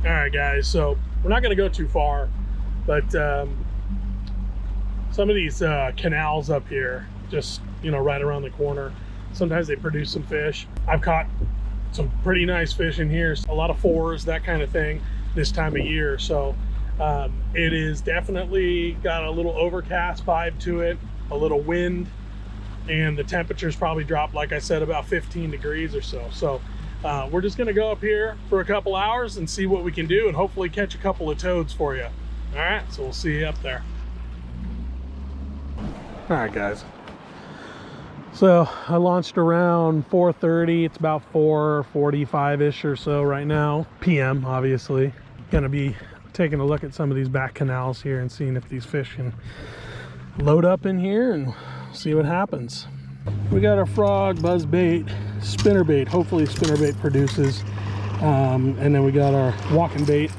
All right, guys, so we're not going to go too far, but some of these canals up here, just, you know, right around the corner, sometimes they produce some fish. I've caught some pretty nice fish in here, a lot of fours, that kind of thing, this time of year. So it is definitely got a little overcast vibe to it, a little wind, and the temperatures probably dropped, like I said, about 15 degrees or so. So we're just gonna go up here for a couple hours and see what we can do and hopefully catch a couple of toads for you. All right, so we'll see you up there. All right, guys. So I launched around 4:30. It's about 4:45-ish or so right now, PM, obviously. Gonna be taking a look at some of these back canals here and seeing if these fish can load up in here and see what happens. We got our frog, buzz bait, spinnerbait. Hopefully spinnerbait produces. And then we got our walking bait.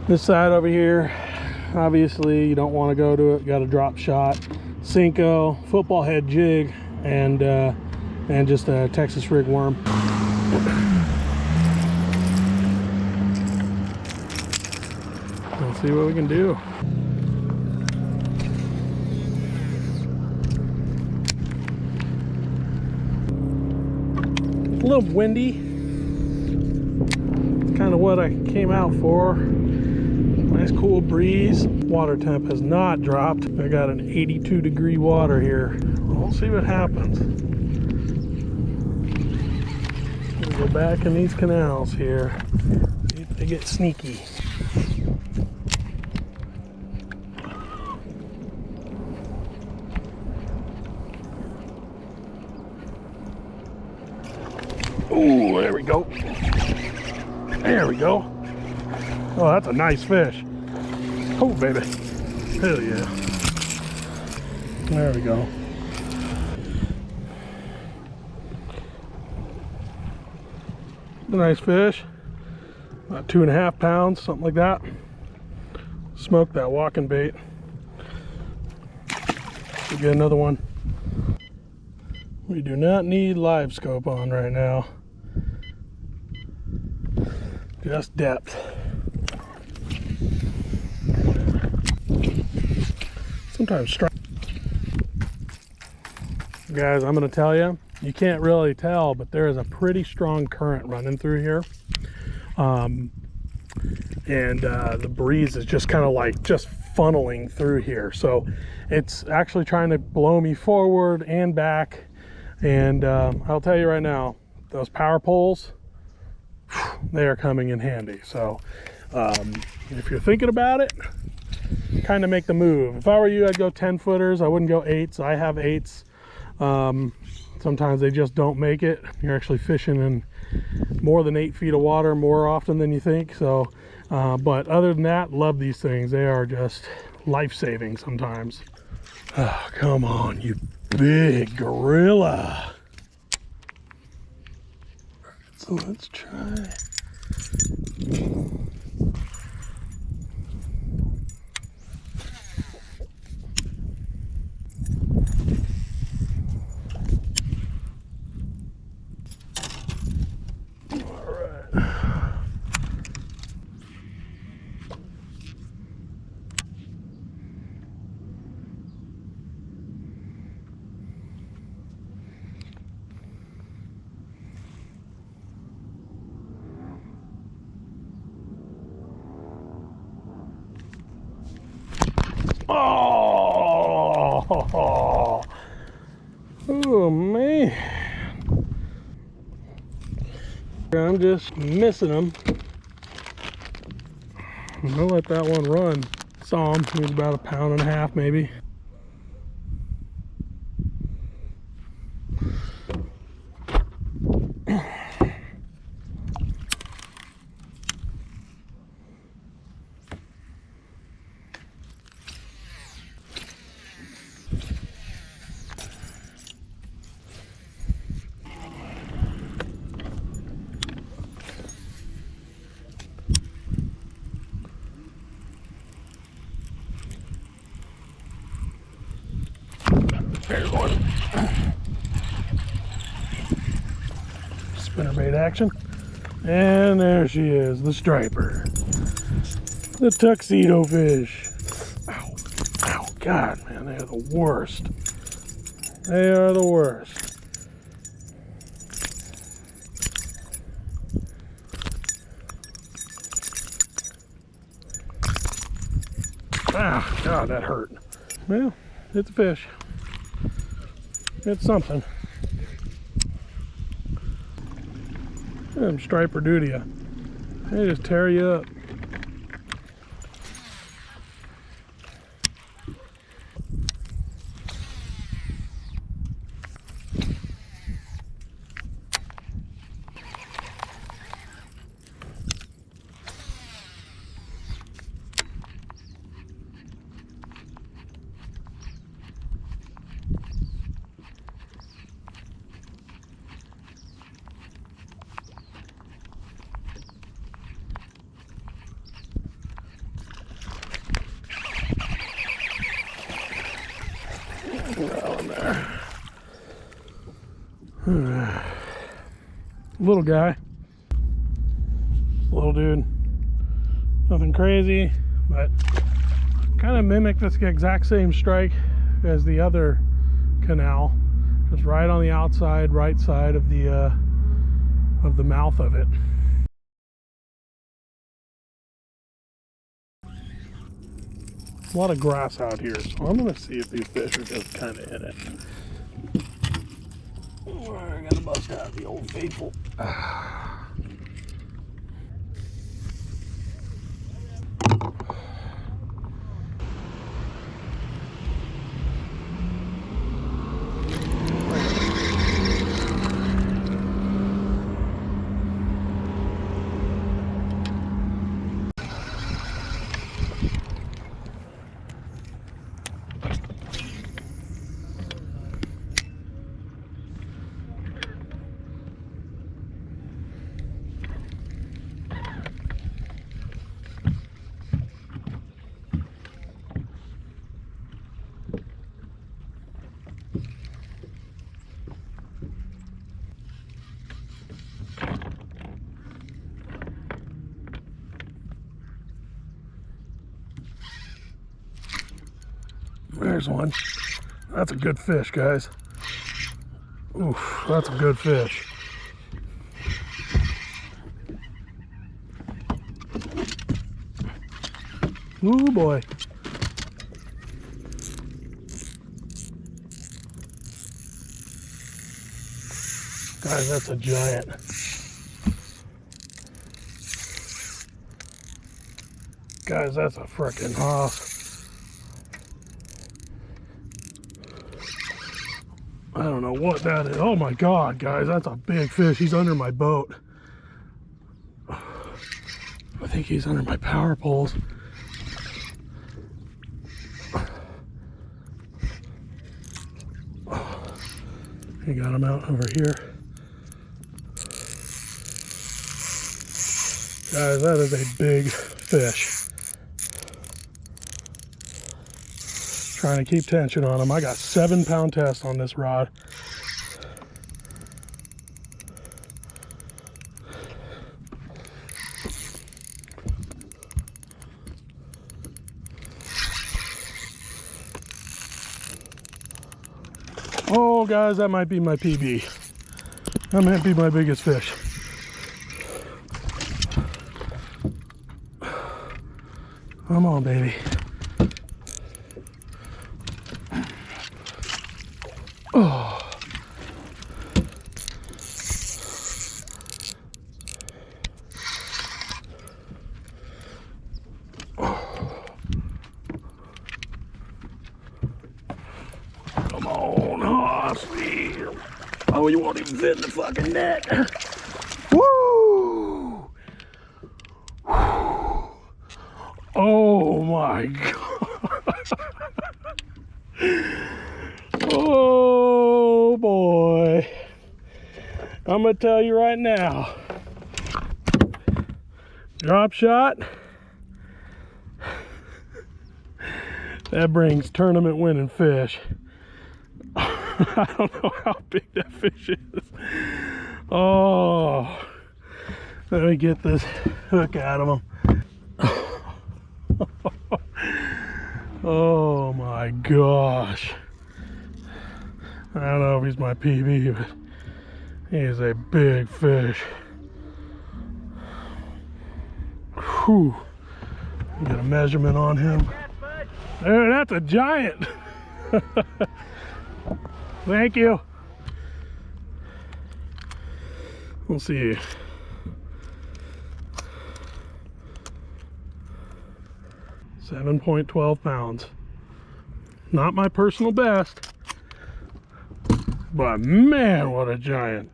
This side over here, obviously you don't want to go to it. Got a drop shot, Cinco, football head jig, and just a Texas rig worm. Let's see what we can do. A little windy. It's kind of what I came out for. Nice cool breeze. Water temp has not dropped. I got an 82-degree water here. We'll see what happens. We'll go back in these canals here. See if they get sneaky. Ooh, there we go. There we go. Oh, that's a nice fish. Oh, baby. Hell yeah. There we go. A nice fish. About 2.5 pounds, something like that. Smoked that walking bait. We'll get another one. We do not need live scope on right now. Just depth. Sometimes strike. Guys, I'm going to tell you, you can't really tell, but there is a pretty strong current running through here. The breeze is just kind of like just funneling through here. So it's actually trying to blow me forward and back. And I'll tell you right now, those power poles, they are coming in handy. So if you're thinking about it, kind of make the move. If I were you, I'd go 10-footers. I wouldn't go 8s. I have 8s. Sometimes they just don't make it. You're actually fishing in more than 8 feet of water more often than you think. So, but other than that, love these things. They are just life-saving sometimes. Oh, come on, you big gorilla. So let's try. Oh man, I'm just missing them. I'll let that one run. Saw him. He was about 1.5 pounds maybe. There's one. Spinnerbait action. And there she is, the striper. The tuxedo fish. Ow, ow, God, man, they are the worst. They are the worst. Ah, God, that hurt. Well, it's a fish. It's something. Them striper do to you. They just tear you up. Little guy, little dude, nothing crazy, but kind of mimic this exact same strike as the other canal, just right on the outside right side of the mouth of it. A lot of grass out here, so I'm gonna see if these fish are just kind of in it. I gotta bust out the Old Faithful. There's one. That's a good fish, guys. Oof, that's a good fish. Ooh boy. Guys, that's a giant. Guys, that's a frickin' hoss. I don't know what that is. Oh my God, guys, that's a big fish. He's under my boat. I think he's under my power poles. I got him out over here. Guys, that is a big fish. Trying to keep tension on him. I got 7-pound test on this rod. Oh, guys, that might be my PB. That might be my biggest fish. Come on, baby. Oh. Come on, Hossy. Oh, you won't even fit in the fucking net. Woo! Oh my God. Oh boy. I'm gonna tell you right now. Drop shot. That brings tournament winning fish. I don't know how big that fish is. Oh, Let me get this hook out of him. Oh my gosh. I don't know if he's my PB, but he is a big fish. Whew. Get a measurement on him. There, that's a giant. Thank you. We'll see. $7.12 pounds. Not my personal best, but man, what a giant.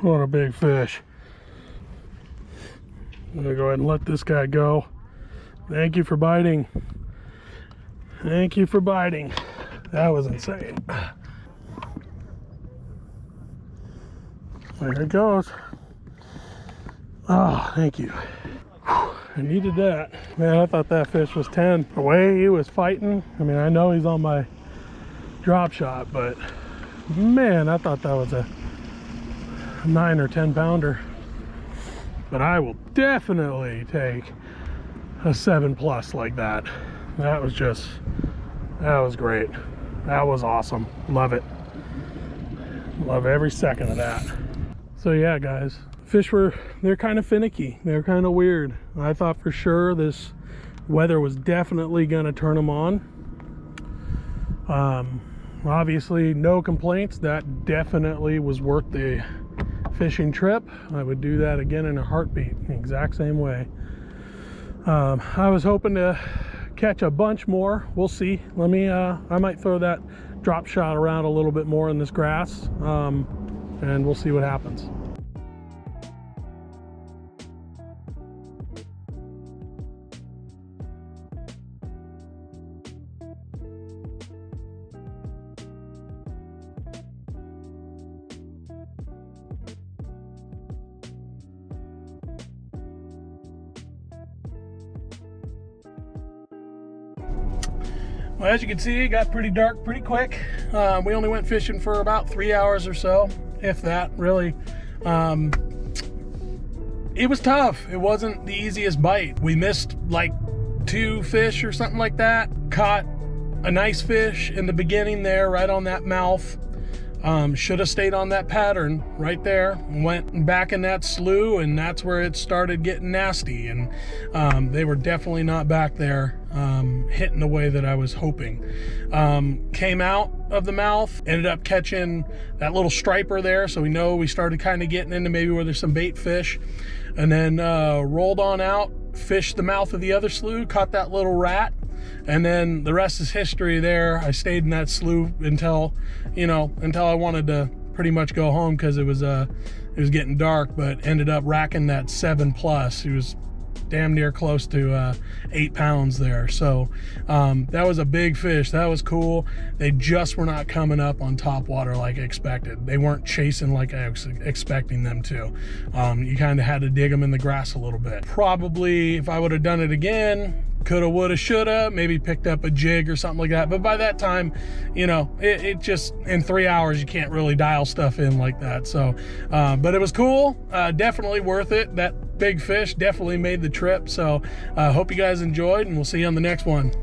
What a big fish. I'm gonna go ahead and let this guy go. Thank you for biting. Thank you for biting. That was insane. There it goes. Oh, thank you. I needed that. Man, I thought that fish was 10. The way he was fighting, I mean, I know he's on my drop shot, but man, I thought that was a 9 or 10 pounder. But I will definitely take a 7+ like that. That was great. That was awesome. Love it. Love every second of that. So yeah, guys, fish they're kind of finicky. They're kind of weird. I thought for sure this weather was definitely gonna turn them on. Obviously no complaints. That definitely was worth the fishing trip. I would do that again in a heartbeat, the exact same way. I was hoping to catch a bunch more. We'll see. Let me I might throw that drop shot around a little bit more in this grass, and we'll see what happens. Well, as you can see, it got pretty dark pretty quick. We only went fishing for about 3 hours or so, if that, really. It was tough. It wasn't the easiest bite. We missed like 2 fish or something like that. Caught a nice fish in the beginning there, right on that mouth. Should have stayed on that pattern right there. Went back in that slough, and that's where it started getting nasty. And they were definitely not back there hitting the way that I was hoping. Came out of the mouth, ended up catching that little striper there, so we started kind of getting into maybe where there's some bait fish, and then rolled on out, fished the mouth of the other slough, caught that little rat. And then the rest is history there. I stayed in that slough until I wanted to pretty much go home, because it was getting dark, but ended up racking that 7+. He was damn near close to 8 pounds there. So that was a big fish. That was cool. They just were not coming up on top water like I expected. They weren't chasing like I was expecting them to. You kind of had to dig them in the grass a little bit. Probably if I would have done it again, coulda, woulda, shoulda, maybe picked up a jig or something like that. But by that time, it just, in 3 hours, you can't really dial stuff in like that. So, but it was cool. Definitely worth it. That big fish definitely made the trip. So hope you guys enjoyed, and we'll see you on the next one.